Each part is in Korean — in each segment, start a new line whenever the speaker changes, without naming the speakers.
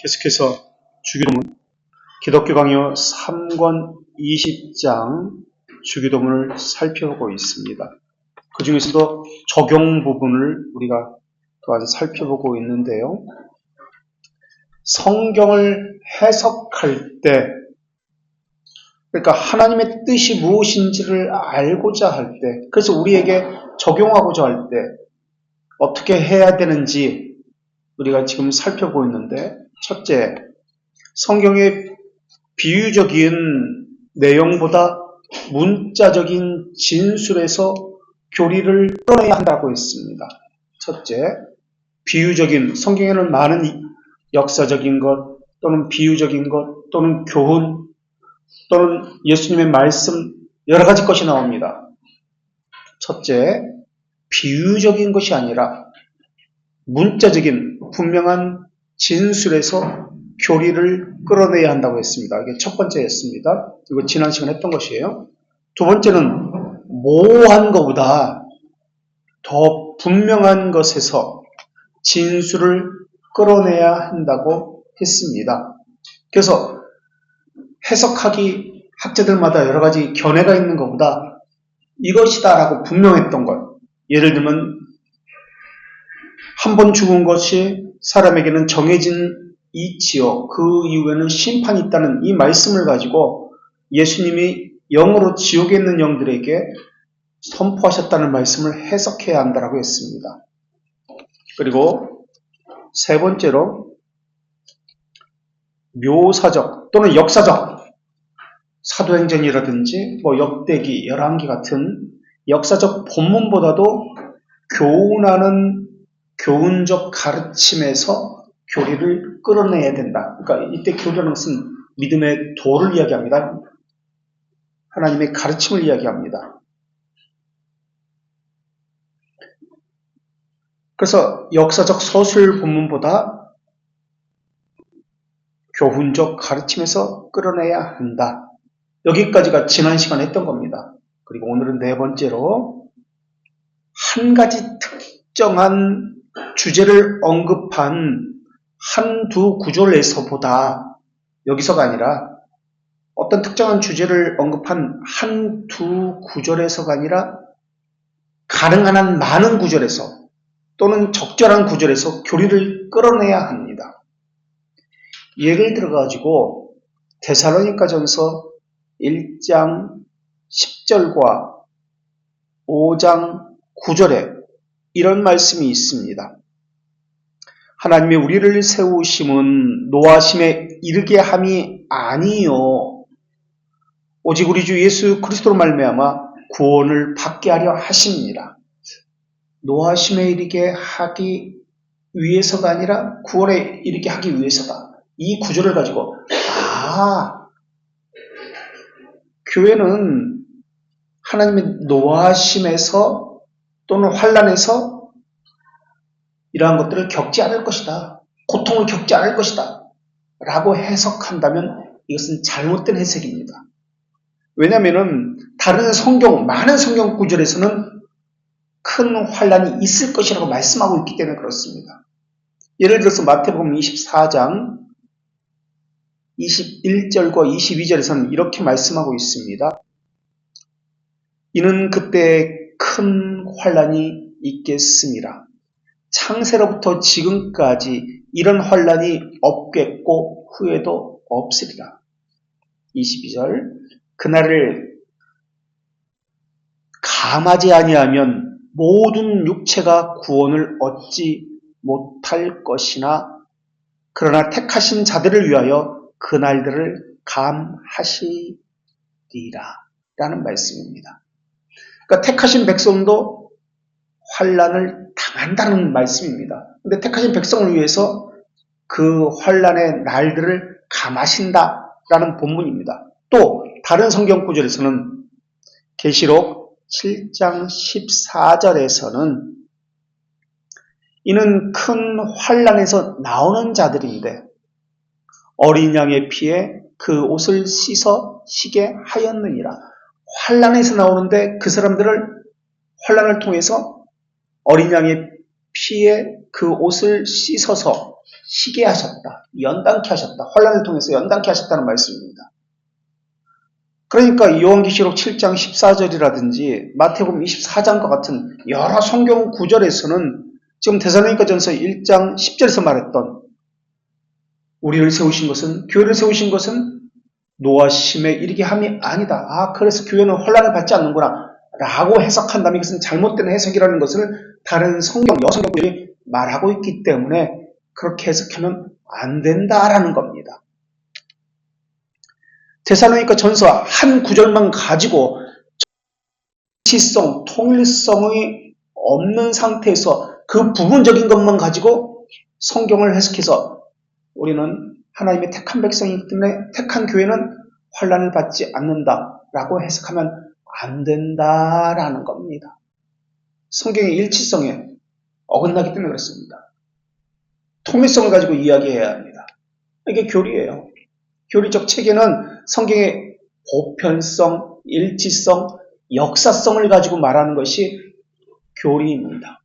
계속해서 주기도문 기독교 강요 3권 20장 주기도문을 살펴보고 있습니다. 그 중에서도 적용 부분을 우리가 또한 살펴보고 있는데요. 성경을 해석할 때, 그러니까 하나님의 뜻이 무엇인지를 알고자 할 때, 그래서 우리에게 적용하고자 할 때 어떻게 해야 되는지 우리가 지금 살펴보고 있는데, 첫째, 성경의 비유적인 내용보다 문자적인 진술에서 교리를 끌어내야 한다고 했습니다. 첫째, 비유적인, 성경에는 많은 역사적인 것 또는 비유적인 것 또는 교훈 또는 예수님의 말씀 여러 가지 것이 나옵니다. 첫째, 비유적인 것이 아니라 문자적인 분명한 진술에서 교리를 끌어내야 한다고 했습니다. 이게 첫 번째였습니다. 이거 지난 시간에 했던 것이에요. 두 번째는 모호한 것보다 더 분명한 것에서 진술을 끌어내야 한다고 했습니다. 그래서 해석하기 학자들마다 여러 가지 견해가 있는 것보다 이것이다라고 분명했던 것. 예를 들면 한 번 죽은 것이 사람에게는 정해진 이치요, 그 이후에는 심판이 있다는 이 말씀을 가지고 예수님이 영으로 지옥에 있는 영들에게 선포하셨다는 말씀을 해석해야 한다고 했습니다. 그리고 세 번째로 묘사적 또는 역사적, 사도행전이라든지 역대기, 열왕기 같은 역사적 본문보다도 교훈하는 교훈적 가르침에서 교리를 끌어내야 된다. 그러니까 이때 교리라는 것은 믿음의 도를 이야기합니다. 하나님의 가르침을 이야기합니다. 그래서 역사적 서술 본문보다 교훈적 가르침에서 끌어내야 한다. 여기까지가 지난 시간에 했던 겁니다. 그리고 오늘은 네 번째로 한 가지 특정한 주제를 언급한 한두 구절에서보다, 여기서가 아니라 어떤 특정한 주제를 언급한 한두 구절에서가 아니라 가능한 한 많은 구절에서 또는 적절한 구절에서 교리를 끌어내야 합니다. 예를 들어가지고 데살로니가전서 1장 10절과 5장 9절에 이런 말씀이 있습니다. 하나님이 우리를 세우심은 노하심에 이르게 함이 아니요 오직 우리 주 예수 그리스도로 말미암아 구원을 받게 하려 하십니다. 노하심에 이르게 하기 위해서가 아니라 구원에 이르게 하기 위해서다. 이 구절을 가지고 교회는 하나님의 노하심에서 또는 환난에서 이러한 것들을 겪지 않을 것이다. 고통을 겪지 않을 것이다. 라고 해석한다면 이것은 잘못된 해석입니다. 왜냐하면 다른 성경, 많은 성경 구절에서는 큰 환난이 있을 것이라고 말씀하고 있기 때문에 그렇습니다. 예를 들어서 마태복음 24장 21절과 22절에서는 이렇게 말씀하고 있습니다. 이는 그때 큰 환난이 있겠습니다. 창세로부터 지금까지 이런 환난이 없겠고 후에도 없으리라. 22절 그날을 감하지 아니하면 모든 육체가 구원을 얻지 못할 것이나 그러나 택하신 자들을 위하여 그날들을 감하시리라 라는 말씀입니다. 그러니까 택하신 백성도 환난을 당한다는 말씀입니다. 그런데 택하신 백성을 위해서 그 환난의 날들을 감하신다라는 본문입니다. 또 다른 성경 구절에서는 계시록 7장 14절에서는 이는 큰 환난에서 나오는 자들인데 어린 양의 피에 그 옷을 씻어 시게 하였느니라. 환난에서 나오는데 그 사람들을 환난을 통해서 어린 양의 피에 그 옷을 씻어서 시게 하셨다. 연단케 하셨다. 환란을 통해서 연단케 하셨다는 말씀입니다. 그러니까 요한계시록 7장 14절이라든지 마태복음 24장과 같은 여러 성경 구절에서는 지금 데살로니가전서 1장 10절에서 말했던 우리를 세우신 것은, 교회를 세우신 것은 노하심에 이르게 함이 아니다. 그래서 교회는 환란을 받지 않는구나 라고 해석한다면 이것은 잘못된 해석이라는 것을 다른 여성경들이 말하고 있기 때문에 그렇게 해석하면 안 된다라는 겁니다. 데살로니가 전서 한 구절만 가지고 정치성, 통일성이 없는 상태에서 그 부분적인 것만 가지고 성경을 해석해서 우리는 하나님의 택한 백성이기 때문에 택한 교회는 환란을 받지 않는다라고 해석하면 안 된다라는 겁니다. 성경의 일치성에 어긋나기 때문에 그렇습니다. 통일성을 가지고 이야기해야 합니다. 이게 교리예요. 교리적 체계는 성경의 보편성, 일치성, 역사성을 가지고 말하는 것이 교리입니다.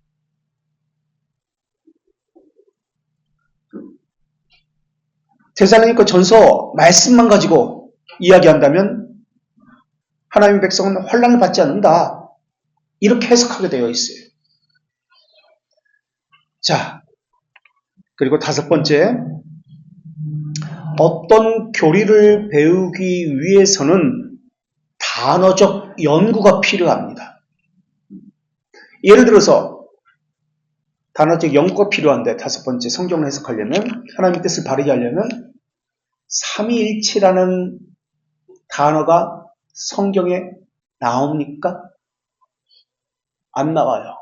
데살로니가 전서 말씀만 가지고 이야기한다면 하나님의 백성은 환란을 받지 않는다. 이렇게 해석하게 되어 있어요. 자, 그리고 다섯 번째, 어떤 교리를 배우기 위해서는 단어적 연구가 필요합니다. 예를 들어서 단어적 연구가 필요한데 다섯 번째 성경을 해석하려면 하나님의 뜻을 바르게 하려면 삼위일체라는 단어가 성경에 나옵니까? 안 나와요.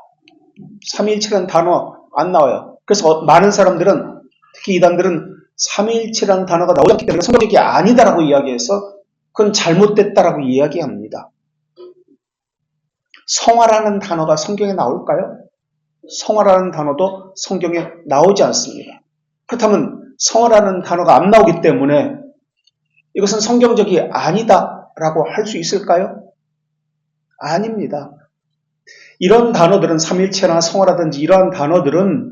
삼위일체라는 단어 안 나와요. 그래서 많은 사람들은 특히 이단들은 삼위일체라는 단어가 나오지 않기 때문에 성경적이 아니다라고 이야기해서 그건 잘못됐다라고 이야기합니다. 성화라는 단어가 성경에 나올까요? 성화라는 단어도 성경에 나오지 않습니다. 그렇다면 성화라는 단어가 안 나오기 때문에 이것은 성경적이 아니다라고 할 수 있을까요? 아닙니다. 이런 단어들은 삼일체나 성화라든지 이러한 단어들은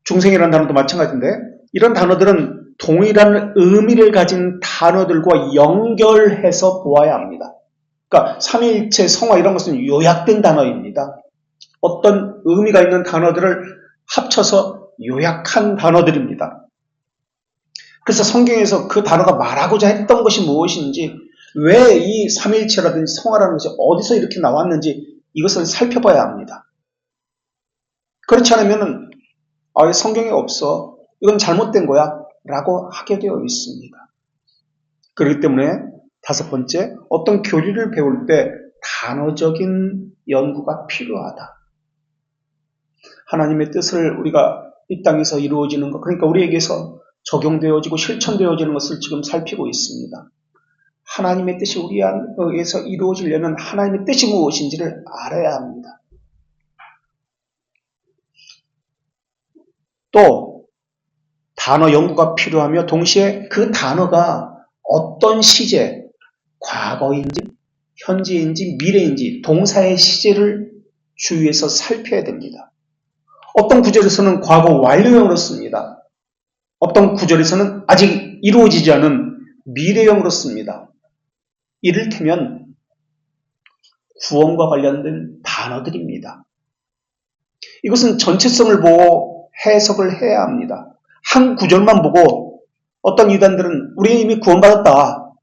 중생이라는 단어도 마찬가지인데 이런 단어들은 동일한 의미를 가진 단어들과 연결해서 보아야 합니다. 그러니까 삼위일체, 성화 이런 것은 요약된 단어입니다. 어떤 의미가 있는 단어들을 합쳐서 요약한 단어들입니다. 그래서 성경에서 그 단어가 말하고자 했던 것이 무엇인지, 왜 이 삼위일체라든지 성화라는 것이 어디서 이렇게 나왔는지 이것을 살펴봐야 합니다. 그렇지 않으면 성경에 없어, 이건 잘못된 거야 라고 하게 되어 있습니다. 그렇기 때문에 다섯 번째, 어떤 교리를 배울 때 단어적인 연구가 필요하다. 하나님의 뜻을 우리가 이 땅에서 이루어지는 것, 그러니까 우리에게서 적용되어지고 실천되어지는 것을 지금 살피고 있습니다. 하나님의 뜻이 우리에게서 이루어지려면 하나님의 뜻이 무엇인지를 알아야 합니다. 또 단어 연구가 필요하며 동시에 그 단어가 어떤 시제, 과거인지 현재인지 미래인지 동사의 시제를 주의해서 살펴야 됩니다. 어떤 구절에서는 과거 완료형으로 씁니다. 어떤 구절에서는 아직 이루어지지 않은 미래형으로 씁니다. 이를테면 구원과 관련된 단어들입니다. 이것은 전체성을 보고 해석을 해야 합니다. 한 구절만 보고 어떤 이단들은 우리 이미 구원받았다.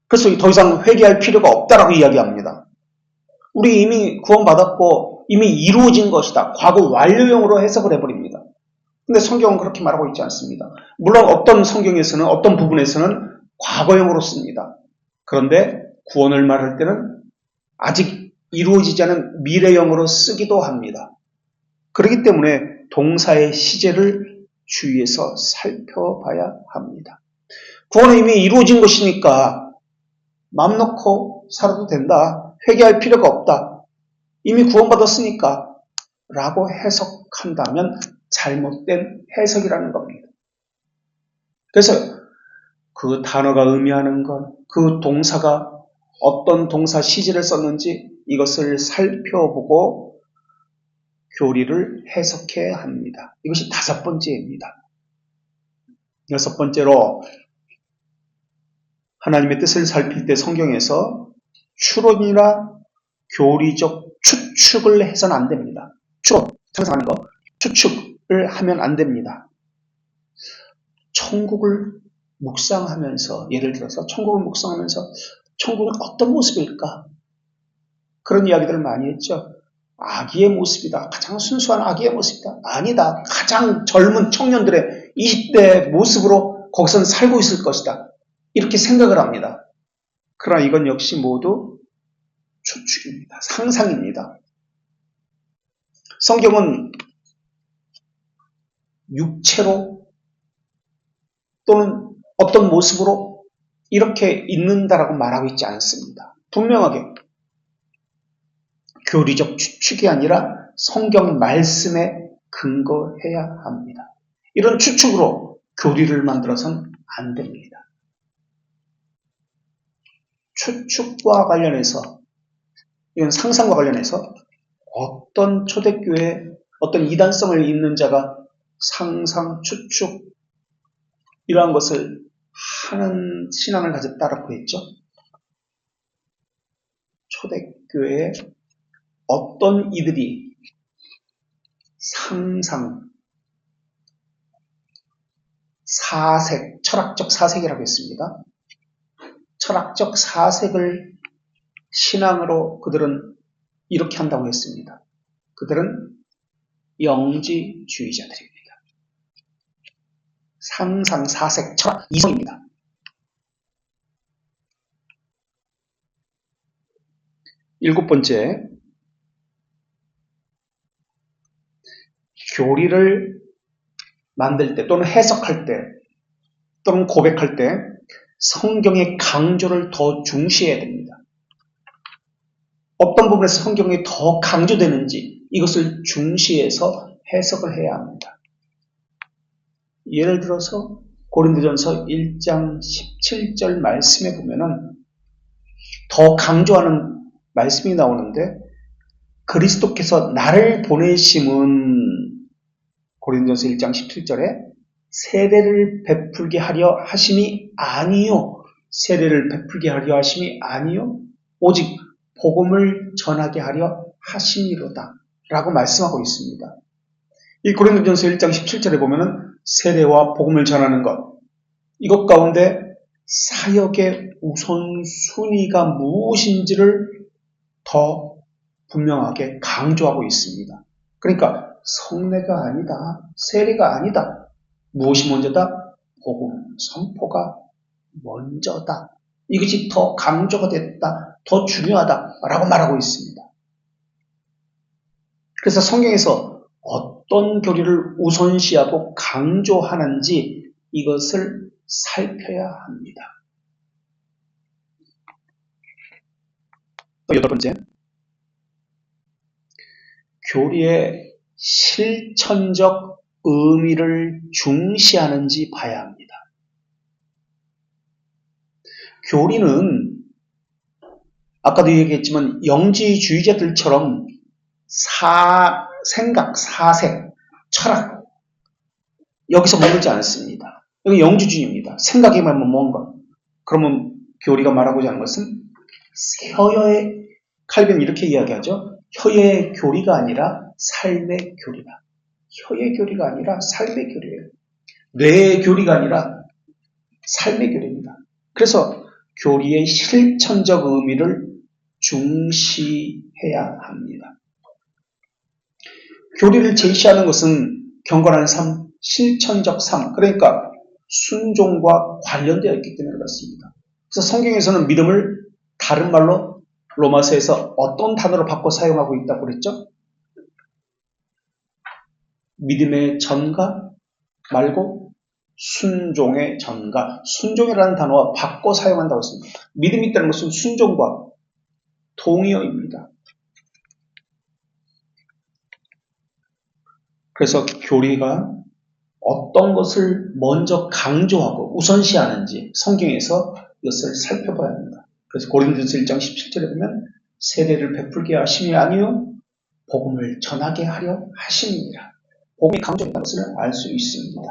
그래서 더 이상 회개할 필요가 없다라고 이야기합니다. 우리 이미 구원받았고 이미 이루어진 것이다. 과거 완료형으로 해석을 해버립니다. 근데 성경은 그렇게 말하고 있지 않습니다. 물론 어떤 성경에서는 어떤 부분에서는 과거형으로 씁니다. 그런데 구원을 말할 때는 아직 이루어지지 않은 미래형으로 쓰기도 합니다. 그렇기 때문에 동사의 시제를 주의해서 살펴봐야 합니다. 구원은 이미 이루어진 것이니까 마음 놓고 살아도 된다. 회개할 필요가 없다. 이미 구원받았으니까 라고 해석한다면 잘못된 해석이라는 겁니다. 그래서 그 단어가 의미하는 것, 그 동사가 어떤 동사 시제를 썼는지 이것을 살펴보고 교리를 해석해야 합니다. 이것이 5번째입니다. 6번째로 하나님의 뜻을 살필 때 성경에서 추론이나 교리적 추측을 해서는 안 됩니다. 추론, 상상하는 거, 추측을 하면 안 됩니다. 천국을 묵상하면서, 예를 들어서 천국을 묵상하면서 천국은 어떤 모습일까? 그런 이야기들을 많이 했죠. 아기의 모습이다. 가장 순수한 아기의 모습이다. 아니다. 가장 젊은 청년들의 20대 모습으로 거기선 살고 있을 것이다. 이렇게 생각을 합니다. 그러나 이건 역시 모두 추측입니다. 상상입니다. 성경은 육체로 또는 어떤 모습으로 이렇게 있는다라고 말하고 있지 않습니다. 분명하게 교리적 추측이 아니라 성경 말씀에 근거해야 합니다. 이런 추측으로 교리를 만들어서는 안 됩니다. 추측과 관련해서, 이건 상상과 관련해서 어떤 초대교회, 어떤 이단성을 잇는 자가 상상, 추측 이러한 것을 하는 신앙을 가졌다라고 했죠. 초대교회에 어떤 이들이 상상, 사색, 철학적 사색이라고 했습니다. 철학적 사색을 신앙으로 그들은 이렇게 한다고 했습니다. 그들은 영지주의자들입니다. 상상, 사색, 철학, 이성입니다. 일곱 번째, 교리를 만들 때 또는 해석할 때 또는 고백할 때 성경의 강조를 더 중시해야 됩니다. 어떤 부분에서 성경이 더 강조되는지 이것을 중시해서 해석을 해야 합니다. 예를 들어서 고린도전서 1장 17절 말씀에 보면은 더 강조하는 말씀이 나오는데, 그리스도께서 나를 보내심은 고린도전서 1장 17절에 세례를 베풀게 하려 하심이 아니요, 세례를 베풀게 하려 하심이 아니요, 오직 복음을 전하게 하려 하심이로다 라고 말씀하고 있습니다. 이 고린도전서 1장 17절에 보면은 세례와 복음을 전하는 것, 이것 가운데 사역의 우선순위가 무엇인지를 더 분명하게 강조하고 있습니다. 그러니까 성례가 아니다, 세례가 아니다, 무엇이 먼저다? 복음, 선포가 먼저다. 이것이 더 강조가 됐다, 더 중요하다라고 말하고 있습니다. 그래서 성경에서 어떤 교리를 우선시하고 강조하는지 이것을 살펴야 합니다. 또 8번째, 교리의 실천적 의미를 중시하는지 봐야 합니다. 교리는 아까도 얘기했지만 영지주의자들처럼 생각, 사색, 철학 여기서 머물지 않습니다. 여기 영지주의입니다. 생각에만 뭔가. 그러면 교리가 말하고자 하는 것은 혀의, 칼빈은 이렇게 이야기하죠. 혀의 교리가 아니라 삶의 교리다. 혀의 교리가 아니라 삶의 교리예요. 뇌의 교리가 아니라 삶의 교리입니다. 그래서 교리의 실천적 의미를 중시해야 합니다. 교리를 제시하는 것은 경건한 삶, 실천적 삶, 그러니까 순종과 관련되어 있기 때문에 그렇습니다. 그래서 성경에서는 믿음을 다른 말로 로마서에서 어떤 단어로 바꿔 사용하고 있다고 그랬죠? 믿음의 전가 말고 순종의 전가, 순종이라는 단어와 바꿔 사용한다고 했습니다. 믿음이 있다는 것은 순종과 동의어입니다. 그래서 교리가 어떤 것을 먼저 강조하고 우선시하는지 성경에서 이것을 살펴봐야 합니다. 그래서 고린도전서 1장 17절에 보면 세례를 베풀게 하심이 아니요 복음을 전하게 하려 하십니다. 복음이 강조된다는 것을 알 수 있습니다.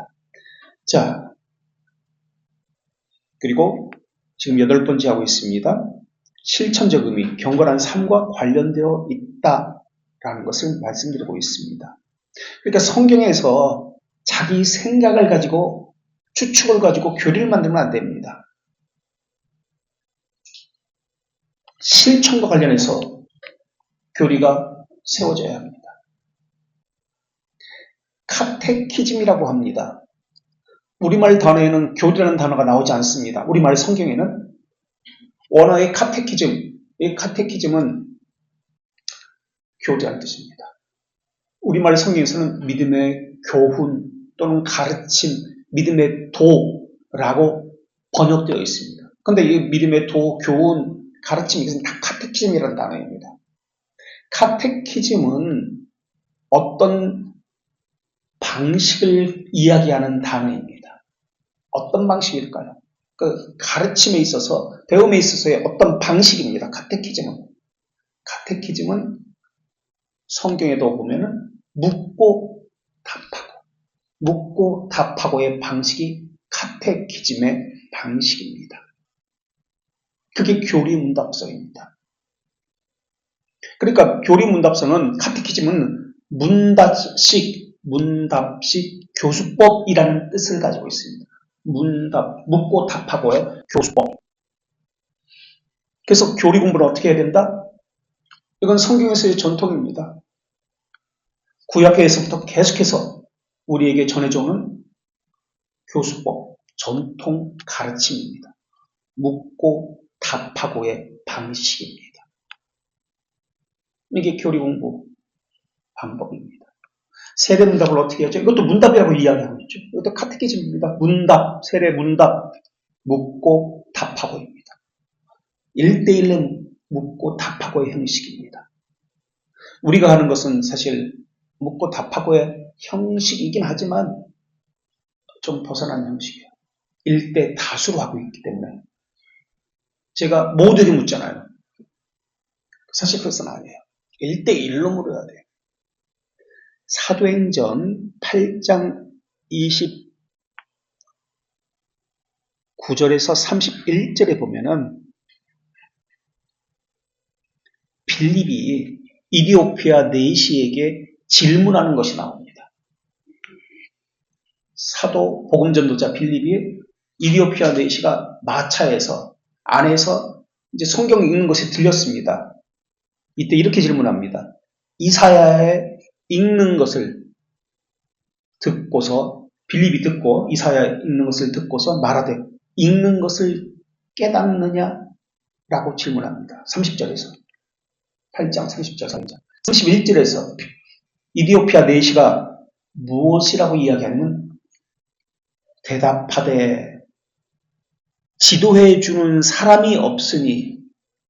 자, 그리고 지금 8번째 하고 있습니다. 실천적 의미, 경건한 삶과 관련되어 있다라는 것을 말씀드리고 있습니다. 그러니까 성경에서 자기 생각을 가지고 추측을 가지고 교리를 만들면 안 됩니다. 실천과 관련해서 교리가 세워져야 합니다. 카테키즘이라고 합니다. 우리말 단어에는 교리라는 단어가 나오지 않습니다. 우리말 성경에는 원어의 카테키즘, 이 카테키즘은 교리라는 뜻입니다. 우리말 성경에서는 믿음의 교훈 또는 가르침, 믿음의 도라고 번역되어 있습니다. 그런데 이 믿음의 도, 교훈, 가르침, 이것은 다 카테키즘이라는 단어입니다. 카테키즘은 어떤 방식을 이야기하는 단어입니다. 어떤 방식일까요? 그 가르침에 있어서, 배움에 있어서의 어떤 방식입니다. 카테키즘은. 카테키즘은 성경에도 보면은 묻고 답하고의 방식이 카테키즘의 방식입니다. 그게 교리문답서입니다. 그러니까 교리문답서는, 카테키즘은 문답식 교수법이라는 뜻을 가지고 있습니다. 묻고 답하고의 교수법. 그래서 교리 공부를 어떻게 해야 된다? 이건 성경에서의 전통입니다. 구약에서부터 계속해서 우리에게 전해져오는 교수법, 전통 가르침입니다. 묻고 답하고의 방식입니다. 이게 교리 공부 방법입니다. 세례 문답을 어떻게 하죠? 이것도 문답이라고 이야기하고 있죠. 이것도 카테키즘입니다. 문답, 세례 문답, 묻고 답하고입니다. 1대1로 묻고 답하고의 형식입니다. 우리가 하는 것은 사실 묻고 답하고의 형식이긴 하지만 좀 벗어난 형식이에요. 1대 다수로 하고 있기 때문에. 제가 모두에게 묻잖아요. 사실 그것은 아니에요. 1대1로 물어야 돼요. 사도행전 8장 29절에서 31절에 보면은 빌립이 이디오피아 내시에게 질문하는 것이 나옵니다. 사도 복음전도자 빌립이 이디오피아 내시가 마차에서 안에서 이제 성경 읽는 것이 들렸습니다. 이때 이렇게 질문합니다. 이사야의 읽는 것을 듣고서 빌립이 듣고 이사야 읽는 것을 듣고서 말하되 읽는 것을 깨닫느냐라고 질문합니다. 30절에서 8장 30절 3장 31절에서 이디오피아 내시가 무엇이라고 이야기하냐면 대답하되 지도해 주는 사람이 없으니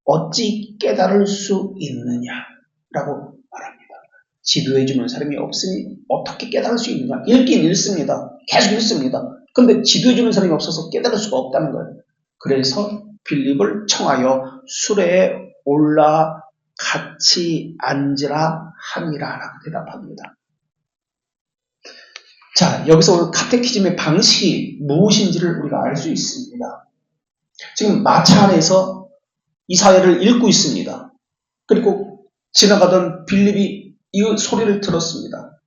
어찌 깨달을 수 있느냐라고 말합니다. 지도해 주는 사람이 없으니 어떻게 깨달을 수 있느냐. 읽긴 읽습니다. 계속 읽습니다. 그런데 지도해 주는 사람이 없어서 깨달을 수가 없다는 거예요. 그래서 빌립을 청하여 수레에 올라 같이 앉으라 함이라 라고 대답합니다. 자, 여기서 오늘 카테키즘의 방식이 무엇인지를 우리가 알 수 있습니다. 지금 마차 안에서 이사야를 읽고 있습니다. 그리고 지나가던 빌립이 이 소리를 들었습니다.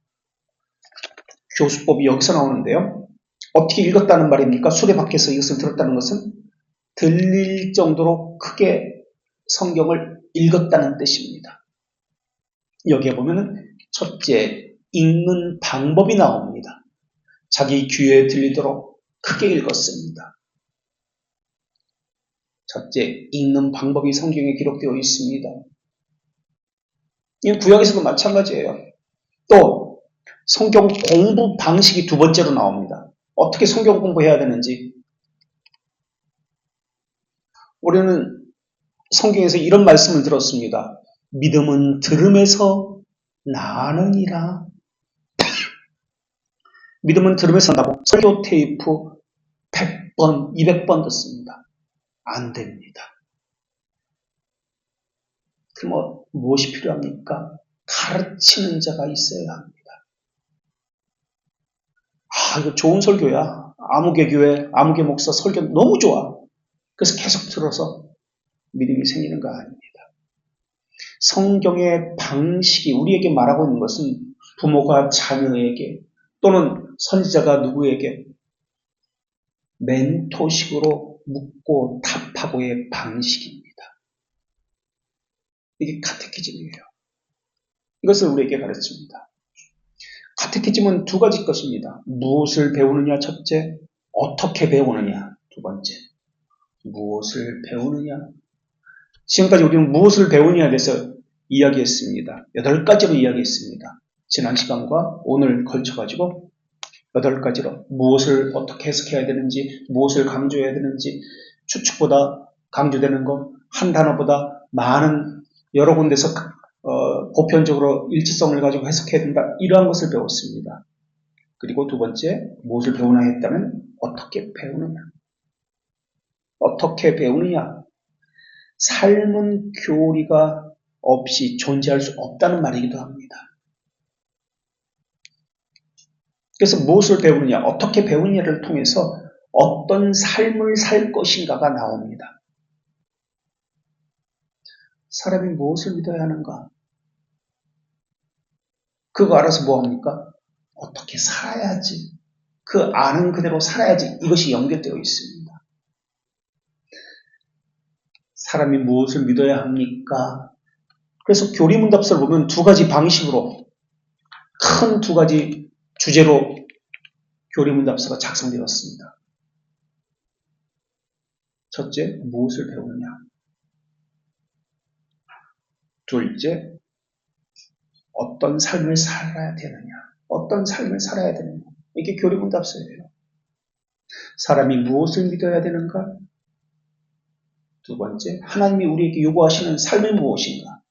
교수법이 여기서 나오는데요. 어떻게 읽었다는 말입니까? 수레 밖에서 이것을 들었다는 것은 들릴 정도로 크게 성경을 읽었다는 뜻입니다. 여기에 보면은 첫째, 읽는 방법이 나옵니다. 자기 귀에 들리도록 크게 읽었습니다. 첫째, 읽는 방법이 성경에 기록되어 있습니다. 이 구약에서도 마찬가지예요. 또 성경 공부 방식이 두 번째로 나옵니다. 어떻게 성경 공부해야 되는지. 우리는 성경에서 이런 말씀을 들었습니다. 믿음은 들음에서 나느니라. 믿음은 들음에서 난다고 설교 테이프 100번, 200번 듣습니다. 안 됩니다. 그럼 무엇이 필요합니까? 가르치는 자가 있어야 합니다. 이거 좋은 설교야. 아무개 교회, 아무개 목사 설교 너무 좋아. 그래서 계속 들어서 믿음이 생기는 거 아닙니다. 성경의 방식이 우리에게 말하고 있는 것은 부모가 자녀에게 또는 선지자가 누구에게 멘토식으로 묻고 답하고의 방식입니다. 이게 카테키즘이에요. 이것을 우리에게 가르칩니다. 카테키즘은 두 가지 것입니다. 무엇을 배우느냐 첫째, 어떻게 배우느냐 두 번째. 무엇을 배우느냐. 지금까지 우리는 무엇을 배우느냐에 대해서 이야기했습니다. 8가지로 이야기했습니다. 지난 시간과 오늘 걸쳐가지고 8가지로 무엇을 어떻게 해석해야 되는지, 무엇을 강조해야 되는지, 추측보다 강조되는 것, 한 단어보다 많은 여러 군데서 보편적으로 일치성을 가지고 해석해야 된다. 이러한 것을 배웠습니다. 그리고 두 번째, 무엇을 배우나 했다면 어떻게 배우느냐. 어떻게 배우느냐. 삶은 교리가 없이 존재할 수 없다는 말이기도 합니다. 그래서 무엇을 배우느냐, 어떻게 배우느냐를 통해서 어떤 삶을 살 것인가가 나옵니다. 사람이 무엇을 믿어야 하는가? 그거 알아서 뭐합니까? 어떻게 살아야지. 그 아는 그대로 살아야지. 이것이 연결되어 있습니다. 사람이 무엇을 믿어야 합니까? 그래서 교리문답서를 보면 두 가지 방식으로 큰 두 가지 주제로 교리문답서가 작성되었습니다. 첫째, 무엇을 배우느냐. 둘째, 어떤 삶을 살아야 되느냐. 어떤 삶을 살아야 되느냐. 이게 교리문답서예요. 사람이 무엇을 믿어야 되는가? 두 번째, 하나님이 우리에게 요구하시는 삶이 무엇인가?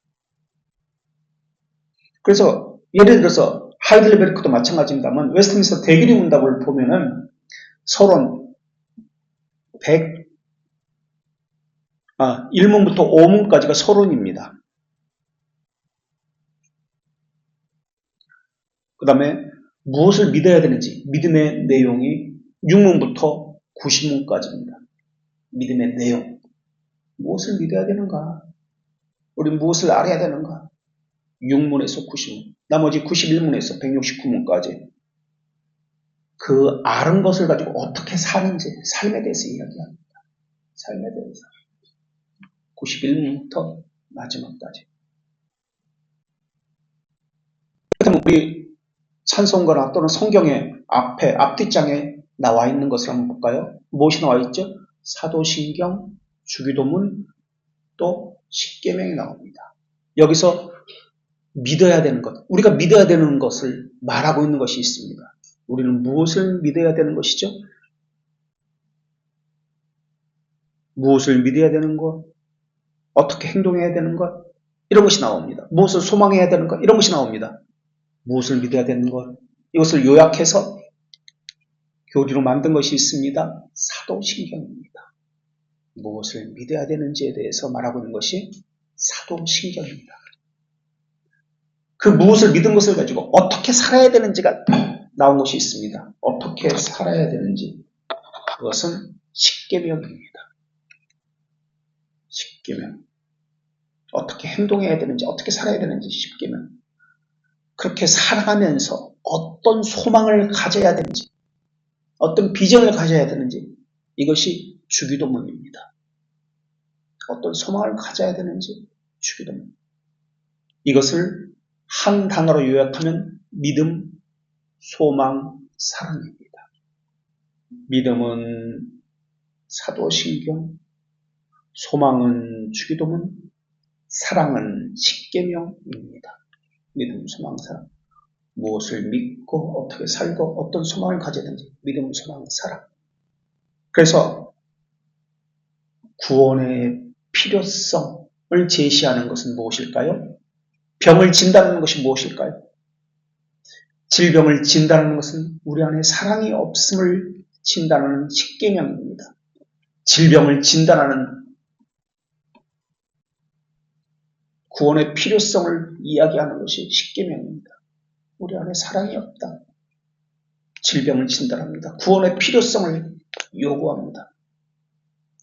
그래서 예를 들어서 하이델베르크도 마찬가지입니다만 웨스트민스터 대교리 문답을 보면은 서론 1문부터 5문까지가 서론입니다. 그 다음에 무엇을 믿어야 되는지 믿음의 내용이 6문부터 90문까지입니다. 믿음의 내용. 무엇을 믿어야 되는가? 우리 무엇을 알아야 되는가? 6문에서 90문. 나머지 91문에서 169문까지. 그 아는 것을 가지고 어떻게 사는지 삶에 대해서 이야기합니다. 삶에 대해서. 91문부터 마지막까지. 그렇다면 우리 찬송가나 또는 성경의 앞뒷장에 나와 있는 것을 한번 볼까요? 무엇이 나와 있죠? 사도신경, 주기도문, 또 십계명이 나옵니다. 여기서 믿어야 되는 것, 우리가 믿어야 되는 것을 말하고 있는 것이 있습니다. 우리는 무엇을 믿어야 되는 것이죠? 무엇을 믿어야 되는 것, 어떻게 행동해야 되는 것, 이런 것이 나옵니다. 무엇을 소망해야 되는 것, 이런 것이 나옵니다. 무엇을 믿어야 되는 것, 이것을 요약해서 교리로 만든 것이 있습니다. 사도신경입니다. 무엇을 믿어야 되는지에 대해서 말하고 있는 것이 사도신경입니다. 그 무엇을 믿은 것을 가지고 어떻게 살아야 되는지가 나온 것이 있습니다. 어떻게 살아야 되는지, 그것은 십계명입니다. 십계명. 어떻게 행동해야 되는지, 어떻게 살아야 되는지 십계명. 그렇게 살아가면서 어떤 소망을 가져야 되는지, 어떤 비전을 가져야 되는지, 이것이 주기도문입니다. 어떤 소망을 가져야 되는지 주기도문. 이것을 한 단어로 요약하면 믿음, 소망, 사랑입니다. 믿음은 사도신경, 소망은 주기도문, 사랑은 십계명입니다. 믿음, 소망, 사랑. 무엇을 믿고 어떻게 살고 어떤 소망을 가져야 되는지 믿음, 소망, 사랑. 그래서 구원의 필요성을 제시하는 것은 무엇일까요? 병을 진단하는 것이 무엇일까요? 질병을 진단하는 것은 우리 안에 사랑이 없음을 진단하는 십계명입니다. 질병을 진단하는 구원의 필요성을 이야기하는 것이 십계명입니다. 우리 안에 사랑이 없다. 질병을 진단합니다. 구원의 필요성을 요구합니다.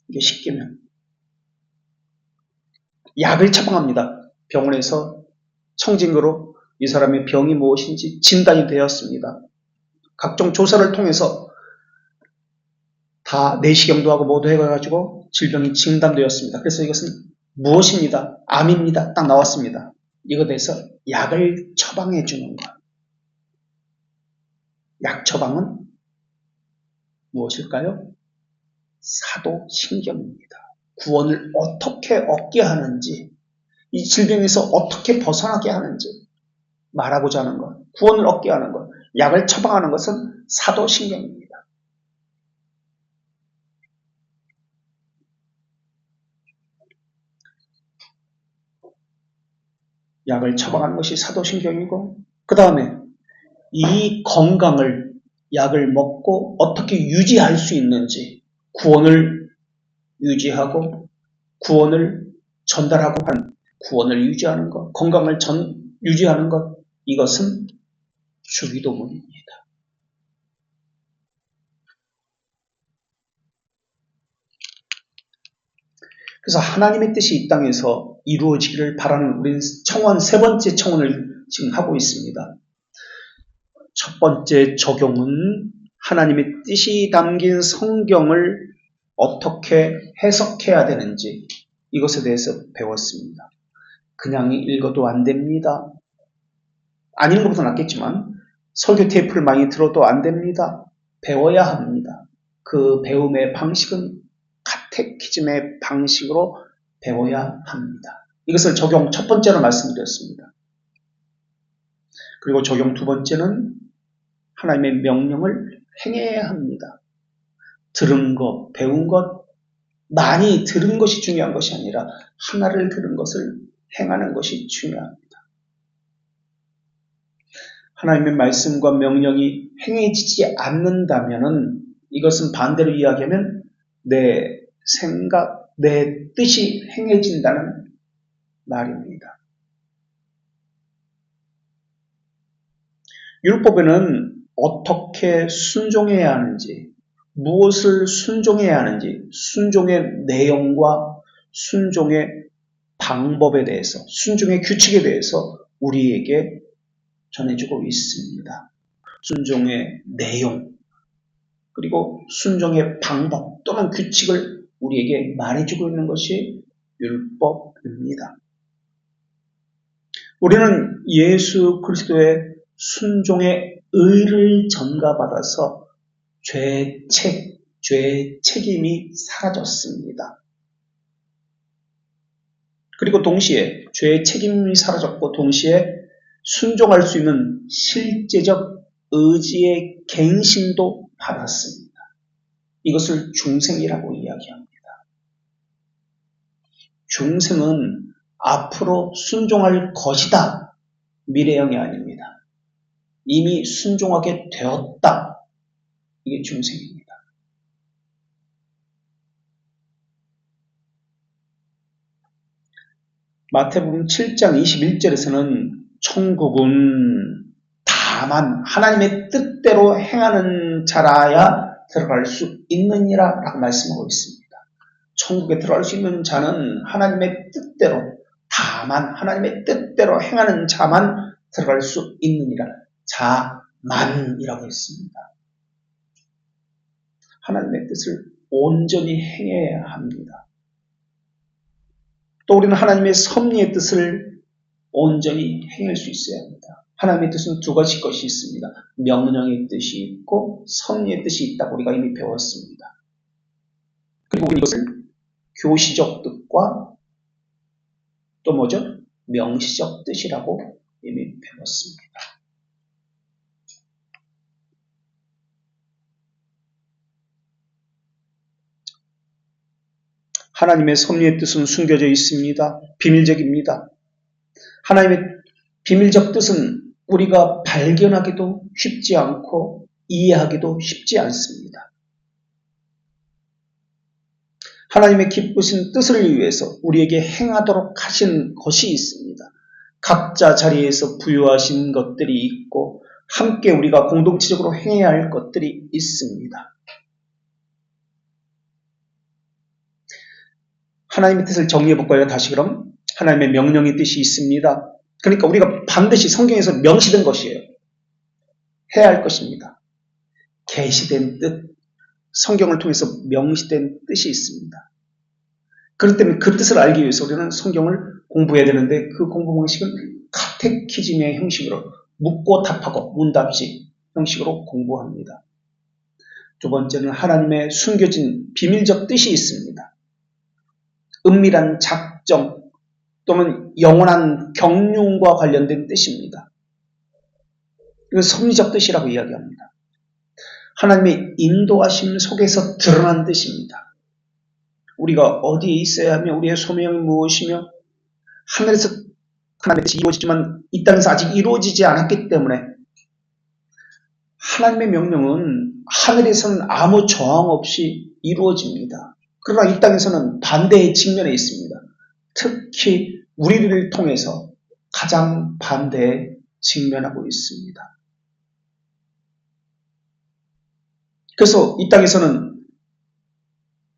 이게 십계명. 약을 처방합니다. 병원에서 청진으로 이 사람의 병이 무엇인지 진단이 되었습니다. 각종 조사를 통해서 다 내시경도 하고 모두 해가지고 질병이 진단되었습니다. 그래서 이것은 무엇입니다? 암입니다. 딱 나왔습니다. 이것에 대해서 약을 처방해 주는 것. 약 처방은 무엇일까요? 사도신경입니다. 구원을 어떻게 얻게 하는지, 이 질병에서 어떻게 벗어나게 하는지 말하고자 하는 것, 구원을 얻게 하는 것, 약을 처방하는 것은 사도신경입니다. 약을 처방하는 것이 사도신경이고, 그 다음에 이 건강을 약을 먹고 어떻게 유지할 수 있는지, 구원을 유지하고 구원을 전달하고 한 구원을 유지하는 것, 건강을 유지하는 것, 이것은 주기도문입니다. 그래서 하나님의 뜻이 이 땅에서 이루어지기를 바라는 우리는 청원, 세 번째 청원을 지금 하고 있습니다. 첫 번째 적용은 하나님의 뜻이 담긴 성경을 어떻게 해석해야 되는지 이것에 대해서 배웠습니다. 그냥 읽어도 안 됩니다. 안 읽는 것보다 낫겠지만 설교 테이프를 많이 들어도 안 됩니다. 배워야 합니다. 그 배움의 방식은 카테키즘의 방식으로 배워야 합니다. 이것을 적용 첫 번째로 말씀드렸습니다. 그리고 적용 두 번째는 하나님의 명령을 행해야 합니다. 들은 것, 배운 것, 많이 들은 것이 중요한 것이 아니라 하나를 들은 것을 행하는 것이 중요합니다. 하나님의 말씀과 명령이 행해지지 않는다면 이것은 반대로 이야기하면 내 생각, 내 뜻이 행해진다는 말입니다. 율법에는 어떻게 순종해야 하는지, 무엇을 순종해야 하는지, 순종의 내용과 순종의 방법에 대해서, 순종의 규칙에 대해서 우리에게 전해주고 있습니다. 순종의 내용, 그리고 순종의 방법 또는 규칙을 우리에게 말해주고 있는 것이 율법입니다. 우리는 예수 그리스도의 순종의 의를 전가받아서 죄의 책임이 사라졌습니다. 그리고 동시에 죄의 책임이 사라졌고 동시에 순종할 수 있는 실제적 의지의 갱신도 받았습니다. 이것을 중생이라고 이야기합니다. 중생은 앞으로 순종할 것이다. 미래형이 아닙니다. 이미 순종하게 되었다. 이게 중생입니다. 마태복음 7장 21절에서는 천국은 다만 하나님의 뜻대로 행하는 자라야 들어갈 수 있느니라 라고 말씀하고 있습니다. 천국에 들어갈 수 있는 자는 하나님의 뜻대로, 다만 하나님의 뜻대로 행하는 자만 들어갈 수 있느니라. 자만이라고 했습니다. 하나님의 뜻을 온전히 행해야 합니다. 또 우리는 하나님의 섭리의 뜻을 온전히 행할 수 있어야 합니다. 하나님의 뜻은 두 가지 것이 있습니다. 명령의 뜻이 있고 섭리의 뜻이 있다고 우리가 이미 배웠습니다. 그리고 이것을 교시적 뜻과 또 뭐죠? 명시적 뜻이라고 이미 배웠습니다. 하나님의 섭리의 뜻은 숨겨져 있습니다. 비밀적입니다. 하나님의 비밀적 뜻은 우리가 발견하기도 쉽지 않고 이해하기도 쉽지 않습니다. 하나님의 기쁘신 뜻을 위해서 우리에게 행하도록 하신 것이 있습니다. 각자 자리에서 부여하신 것들이 있고 함께 우리가 공동체적으로 행해야 할 것들이 있습니다. 하나님의 뜻을 정리해볼까요? 다시 그럼 하나님의 명령의 뜻이 있습니다. 그러니까 우리가 반드시 성경에서 명시된 것이에요. 해야 할 것입니다. 계시된 뜻, 성경을 통해서 명시된 뜻이 있습니다. 그렇기 때문에 그 뜻을 알기 위해서 우리는 성경을 공부해야 되는데 그 공부 방식은 카테키즘의 형식으로 묻고 답하고 문답식 형식으로 공부합니다. 두 번째는 하나님의 숨겨진 비밀적 뜻이 있습니다. 은밀한 작정 또는 영원한 경륜과 관련된 뜻입니다. 이건 섭리적 뜻이라고 이야기합니다. 하나님의 인도하심 속에서 드러난 뜻입니다. 우리가 어디에 있어야 하며 우리의 소명이 무엇이며 하늘에서 하나님의 뜻이 이루어지지만 이 땅에서 아직 이루어지지 않았기 때문에 하나님의 명령은 하늘에서는 아무 저항 없이 이루어집니다. 그러나 이 땅에서는 반대의 측면에 있습니다. 특히 우리들을 통해서 가장 반대에 직면하고 있습니다. 그래서 이 땅에서는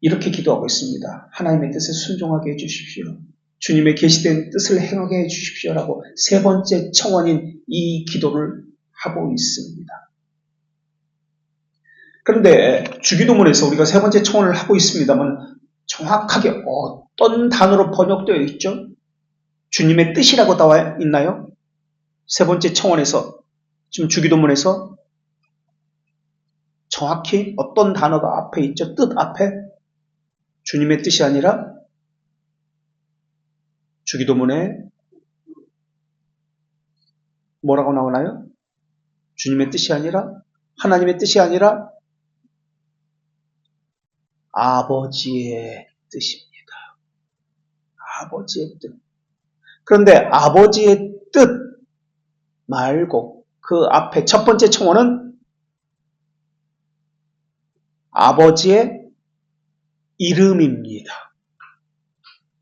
이렇게 기도하고 있습니다. 하나님의 뜻에 순종하게 해주십시오. 주님의 계시된 뜻을 행하게 해주십시오라고 세 번째 청원인 이 기도를 하고 있습니다. 그런데 주기도문에서 우리가 세 번째 청원을 하고 있습니다만 정확하게 어떤 단어로 번역되어 있죠? 주님의 뜻이라고 나와 있나요? 세 번째 청원에서 지금 주기도문에서 정확히 어떤 단어가 앞에 있죠? 뜻 앞에 주님의 뜻이 아니라 주기도문에 뭐라고 나오나요? 주님의 뜻이 아니라 하나님의 뜻이 아니라 아버지의 뜻입니다. 아버지의 뜻. 그런데 아버지의 뜻 말고 그 앞에 첫 번째 청원은 아버지의 이름입니다.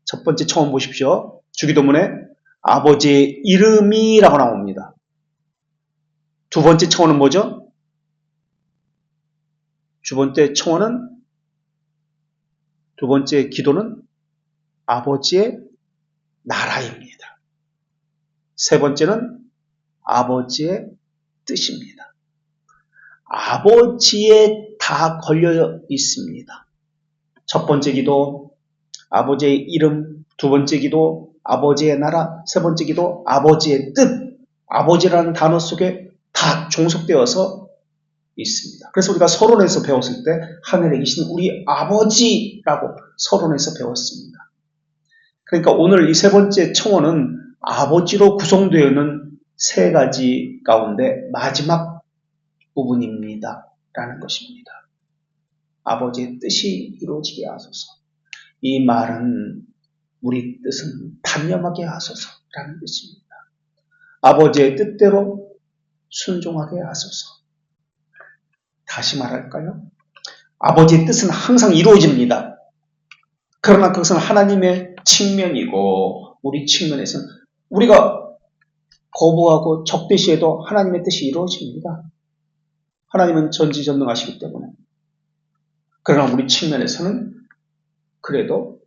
첫 번째 청원 보십시오. 주기도문에 아버지의 이름이라고 나옵니다. 두 번째 청원은 뭐죠? 두 번째 기도는 아버지의 나라입니다. 세 번째는 아버지의 뜻입니다. 아버지에 다 걸려 있습니다. 첫 번째 기도, 아버지의 이름, 두 번째 기도, 아버지의 나라, 세 번째 기도, 아버지의 뜻, 아버지라는 단어 속에 다 종속되어서 있습니다. 그래서 우리가 서론에서 배웠을 때 하늘에 계신 우리 아버지라고 서론에서 배웠습니다. 그러니까 오늘 이 세 번째 청원은 아버지로 구성되어 있는 세 가지 가운데 마지막 부분입니다. 라는 것입니다. 아버지의 뜻이 이루어지게 하소서. 이 말은 우리 뜻은 단념하게 하소서라는 뜻입니다. 아버지의 뜻대로 순종하게 하소서. 다시 말할까요? 아버지의 뜻은 항상 이루어집니다. 그러나 그것은 하나님의 측면이고 우리 측면에서는 우리가 거부하고 적대시해도 하나님의 뜻이 이루어집니다. 하나님은 전지전능하시기 때문에. 그러나 우리 측면에서는 그래도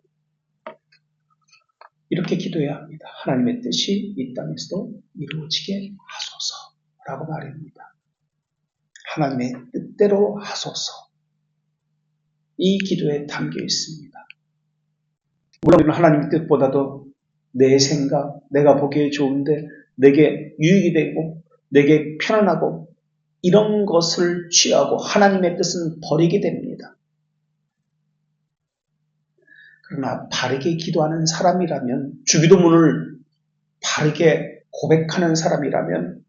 이렇게 기도해야 합니다. 하나님의 뜻이 이 땅에서도 이루어지게 하소서라고 말합니다. 하나님의 뜻대로 하소서. 이 기도에 담겨 있습니다. 물론 우리는 하나님의 뜻보다도 내 생각, 내가 보기에 좋은데 내게 유익이 되고 내게 편안하고 이런 것을 취하고 하나님의 뜻은 버리게 됩니다. 그러나 바르게 기도하는 사람이라면, 주기도문을 바르게 고백하는 사람이라면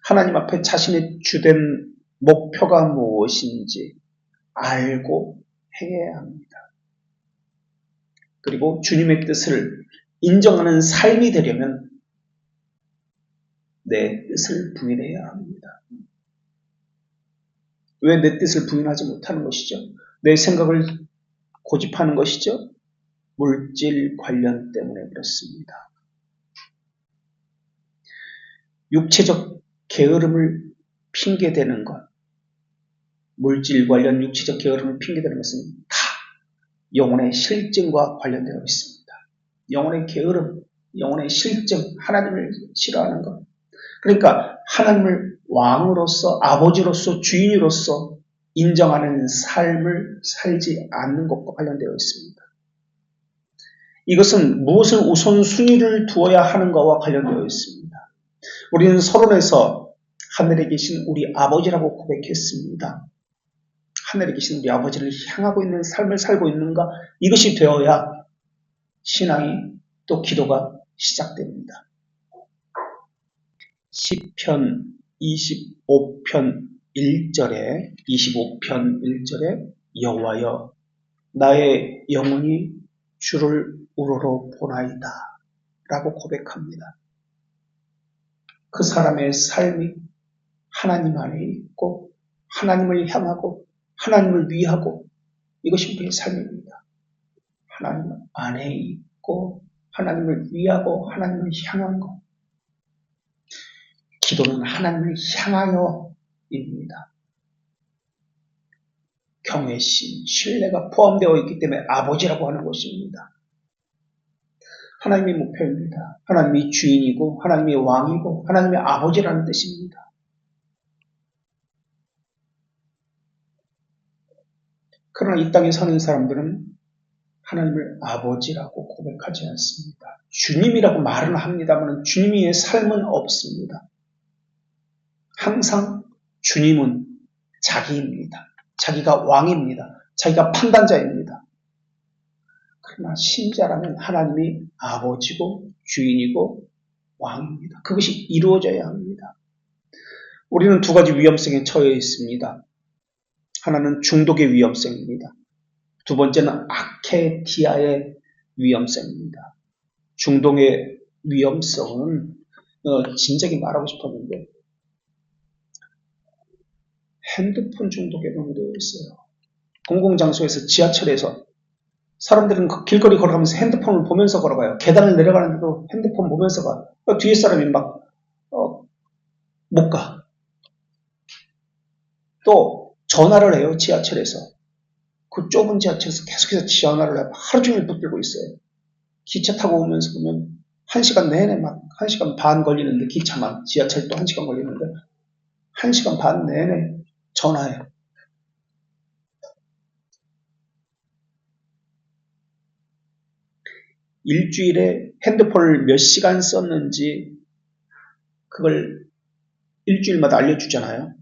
하나님 앞에 자신의 주된 목표가 무엇인지 알고 행해야 합니다. 그리고 주님의 뜻을 인정하는 삶이 되려면 내 뜻을 부인해야 합니다. 왜 내 뜻을 부인하지 못하는 것이죠? 내 생각을 고집하는 것이죠. 물질 관련 때문에 그렇습니다. 육체적 게으름을 핑계대는 것, 물질 관련 육체적 게으름을 핑계대는 것은 다 영혼의 실증과 관련되어 있습니다. 영혼의 게으름, 영혼의 실증, 하나님을 싫어하는 것. 그러니까 하나님을 왕으로서, 아버지로서, 주인으로서 인정하는 삶을 살지 않는 것과 관련되어 있습니다. 이것은 무엇을 우선순위를 두어야 하는가와 관련되어 있습니다. 우리는 서론에서 하늘에 계신 우리 아버지라고 고백했습니다. 하늘에 계신 우리 아버지를 향하고 있는 삶을 살고 있는가? 이것이 되어야 신앙이 또 기도가 시작됩니다. 시편 25편 1절에 여호와여 나의 영혼이 주를 우러러 보나이다 라고 고백합니다. 그 사람의 삶이 하나님 안에 있고 하나님을 향하고 하나님을 위하고 이것이 우리의 삶입니다. 하나님 안에 있고 하나님을 위하고 하나님을 향한 것. 기도는 하나님을 향하여입니다. 경외심, 신뢰가 포함되어 있기 때문에 아버지라고 하는 것입니다. 하나님의 목표입니다. 하나님이 주인이고 하나님의 왕이고 하나님의 아버지라는 뜻입니다. 그러나 이 땅에 사는 사람들은 하나님을 아버지라고 고백하지 않습니다. 주님이라고 말은 합니다만 주님의 삶은 없습니다. 항상 주님은 자기입니다. 자기가 왕입니다. 자기가 판단자입니다. 그러나 신자라면 하나님이 아버지고 주인이고 왕입니다. 그것이 이루어져야 합니다. 우리는 두 가지 위험성에 처해 있습니다. 하나는 중독의 위험성입니다. 두 번째는 아케디아의 위험성입니다. 중독의 위험성은 진작에 말하고 싶었는데 핸드폰 중독에 노출되어 있어요. 공공장소에서 지하철에서 사람들은 그 길거리 걸어가면서 핸드폰을 보면서 걸어가요. 계단을 내려가는데도 핸드폰 보면서 가. 뒤에 사람이 막 못 가. 또 전화를 해요. 지하철에서. 그 좁은 지하철에서 계속해서 전화를 해요. 하루 종일 붙들고 있어요. 기차 타고 오면서 보면 1시간 내내 막 1시간 반 걸리는데 기차만 지하철도 1시간 걸리는데 1시간 반 내내 전화해요. 일주일에 핸드폰을 몇 시간 썼는지 그걸 일주일마다 알려주잖아요.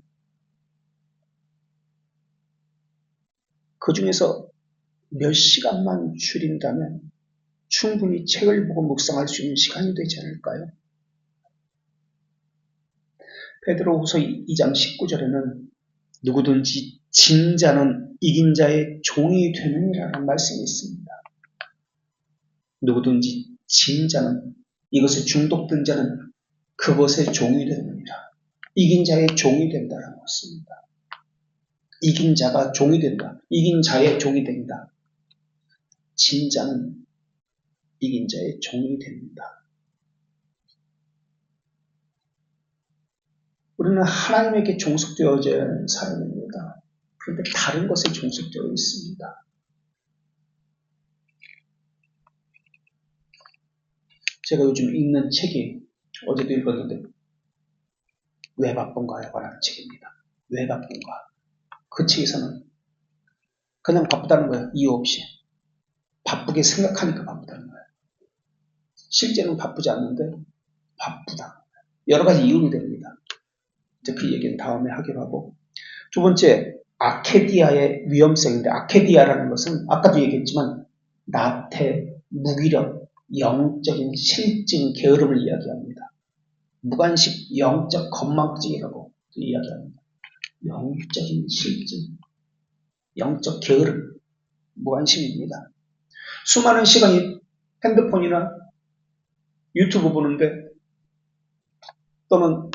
그 중에서 몇 시간만 줄인다면 충분히 책을 보고 묵상할 수 있는 시간이 되지 않을까요? 베드로후서 2장 19절에는 누구든지 진 자는 이긴 자의 종이 되느니라는 말씀이 있습니다. 누구든지 진 자는 이것에 중독된 자는 그것의 종이 되느니라. 이긴 자의 종이 된다라고 했습니다. 이긴 자가 종이 된다. 이긴 자의 종이 된다. 진 자는 이긴 자의 종이 됩니다. 우리는 하나님에게 종속되어져야 하는 사람입니다. 그런데 다른 것에 종속되어 있습니다. 제가 요즘 읽는 책이 어제도 읽었는데 왜 바쁜가에 관한 책입니다. 왜 바쁜가? 그 책에서는 그냥 바쁘다는 거예요. 이유 없이. 바쁘게 생각하니까 바쁘다는 거예요. 실제는 바쁘지 않는데 바쁘다. 여러 가지 이유는 됩니다. 이제 그 얘기는 다음에 하기로 하고. 두 번째, 아케디아의 위험성인데 아케디아라는 것은 아까도 얘기했지만 나태, 무기력, 영적인 실증, 게으름을 이야기합니다. 무관식, 영적 건망증이라고 이야기합니다. 영적인 실증, 영적 게으름, 무관심입니다. 수많은 시간이 핸드폰이나 유튜브 보는데 또는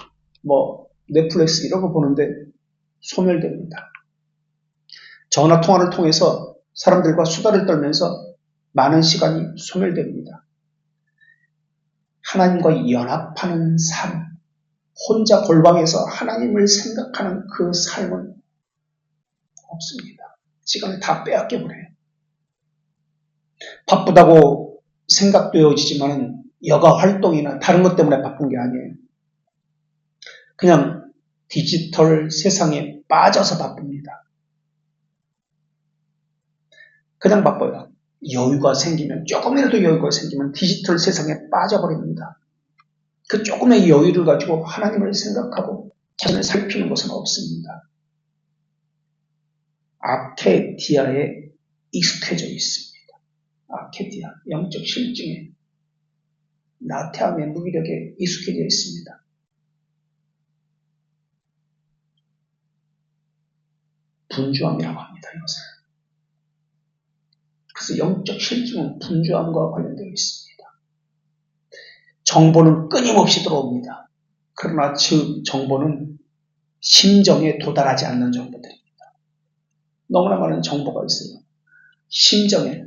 넷플릭스 이런 거 보는데 소멸됩니다. 전화 통화를 통해서 사람들과 수다를 떨면서 많은 시간이 소멸됩니다. 하나님과 연합하는 삶, 혼자 골방에서 하나님을 생각하는 그 삶은 없습니다. 시간을 다 빼앗겨버려요. 바쁘다고 생각되어지지만 여가 활동이나 다른 것 때문에 바쁜 게 아니에요. 그냥 디지털 세상에 빠져서 바쁩니다. 그냥 바빠요. 여유가 생기면, 조금이라도 여유가 생기면 디지털 세상에 빠져버립니다. 그 조금의 여유를 가지고 하나님을 생각하고 자신을 살피는 것은 없습니다. 아케디아에 익숙해져 있습니다. 아케디아, 영적 실증에, 나태함의 무기력에 익숙해져 있습니다. 분주함이라고 합니다, 이것을. 그래서 영적 실증은 분주함과 관련되어 있습니다. 정보는 끊임없이 들어옵니다. 그러나 그 정보는 심정에 도달하지 않는 정보들입니다. 너무나 많은 정보가 있어요. 심정에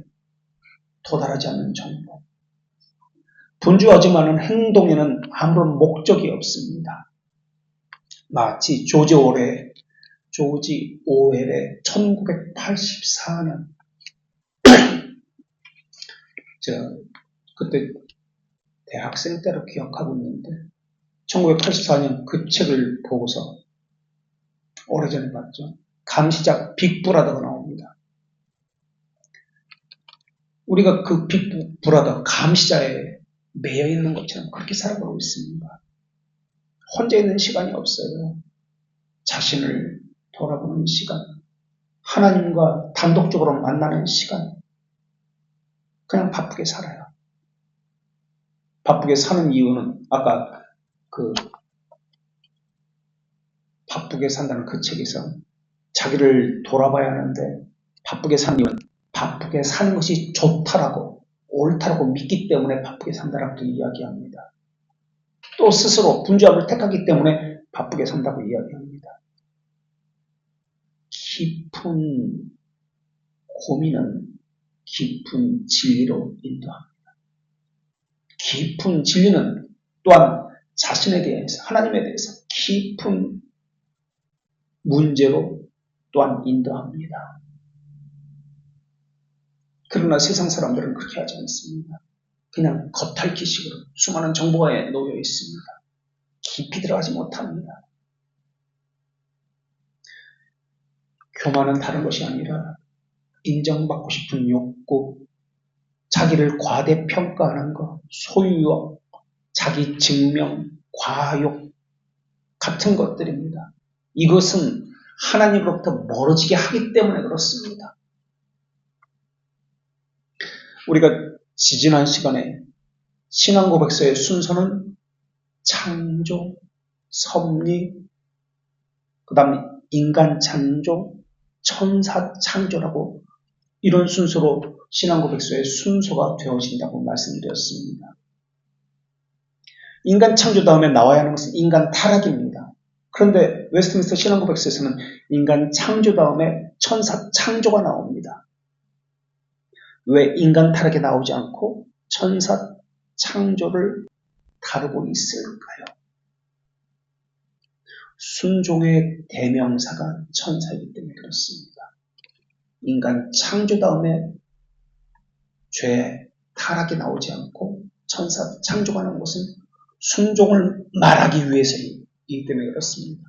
도달하지 않는 정보. 분주하지만 행동에는 아무런 목적이 없습니다. 마치 조지 오웰의 1984년 그때 대학생 때로 기억하고 있는데 1984년 그 책을 보고서 오래전에 봤죠. 감시자 빅브라더가 나옵니다. 우리가 그 빅브라더 감시자에 매여 있는 것처럼 그렇게 살아가고 있습니다. 혼자 있는 시간이 없어요. 자신을 돌아보는 시간, 하나님과 단독적으로 만나는 시간, 그냥 바쁘게 살아요. 바쁘게 사는 이유는 아까 그 바쁘게 산다는 그 책에서 자기를 돌아봐야 하는데 바쁘게 사는 이유는 바쁘게 사는 것이 좋다라고 옳다라고 믿기 때문에 바쁘게 산다라고 이야기합니다. 또 스스로 분주함을 택하기 때문에 바쁘게 산다고 이야기합니다. 깊은 고민은 깊은 진리로 인도합니다. 깊은 진리는 또한 자신에 대해서, 하나님에 대해서 깊은 문제로 또한 인도합니다. 그러나 세상 사람들은 그렇게 하지 않습니다. 그냥 겉핥기식으로 수많은 정보가 놓여 있습니다. 깊이 들어가지 못합니다. 교만은 다른 것이 아니라 인정받고 싶은 욕구, 자기를 과대평가하는 것, 소유욕, 자기 증명, 과욕 같은 것들입니다. 이것은 하나님으로부터 멀어지게 하기 때문에 그렇습니다. 우리가 지지난 시간에 신앙고백서의 순서는 창조, 섭리, 그 다음에 인간 창조, 천사 창조라고 이런 순서로 신앙고백서의 순서가 되어진다고 말씀드렸습니다. 인간 창조 다음에 나와야 하는 것은 인간 타락입니다. 그런데 웨스트민스터 신앙고백서에서는 인간 창조 다음에 천사 창조가 나옵니다. 왜 인간 타락이 나오지 않고 천사 창조를 다루고 있을까요? 순종의 대명사가 천사이기 때문에 그렇습니다. 인간 창조 다음에 죄, 타락이 나오지 않고 천사 창조가 나온 것은 순종을 말하기 위해서이기 때문에 그렇습니다.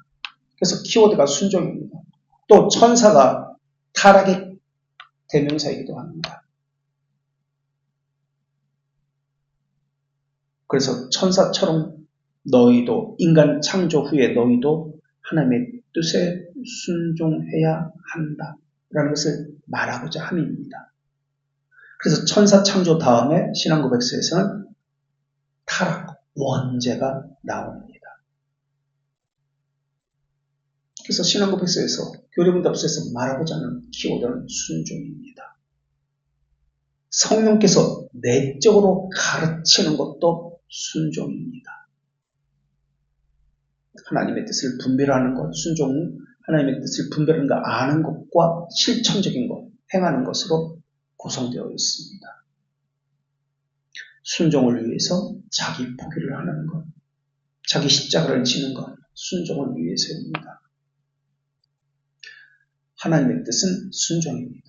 그래서 키워드가 순종입니다. 또 천사가 타락의 대명사이기도 합니다. 그래서 천사처럼 너희도 인간 창조 후에 너희도 하나님의 뜻에 순종해야 한다 라는 것을 말하고자 함입니다. 그래서 천사 창조 다음에 신앙고백서에서는 타락, 원죄가 나옵니다. 그래서 신앙고백서에서 교리문답서에서 말하고자 하는 키워드는 순종입니다. 성령께서 내적으로 가르치는 것도 순종입니다. 하나님의 뜻을 분별하는 것, 순종은 하나님의 뜻을 분별하는 것, 아는 것과 실천적인 것, 행하는 것으로 구성되어 있습니다. 순종을 위해서 자기 포기를 하는 것, 자기 십자가를 지는 것, 순종을 위해서입니다. 하나님의 뜻은 순종입니다.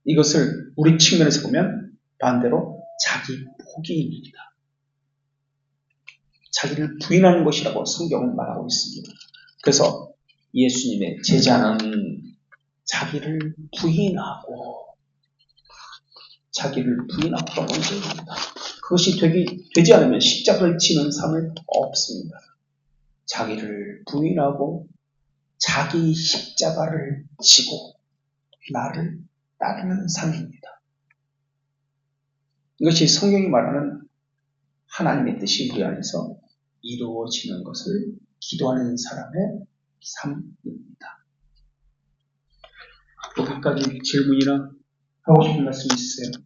이것을 우리 측면에서 보면 반대로 자기 포기입니다. 자기를 부인하는 것이라고 성경은 말하고 있습니다. 그래서 예수님의 제자는 자기를 부인하고 문제입니다. 그것이 되지 않으면 십자가를 지는 삶은 없습니다. 자기를 부인하고 자기 십자가를 지고 나를 따르는 삶입니다. 이것이 성경이 말하는 하나님의 뜻이 우리 안에서 이루어지는 것을 기도하는 사람의 삶입니다. 여기까지 질문이나 하고 싶은 말씀 있으세요?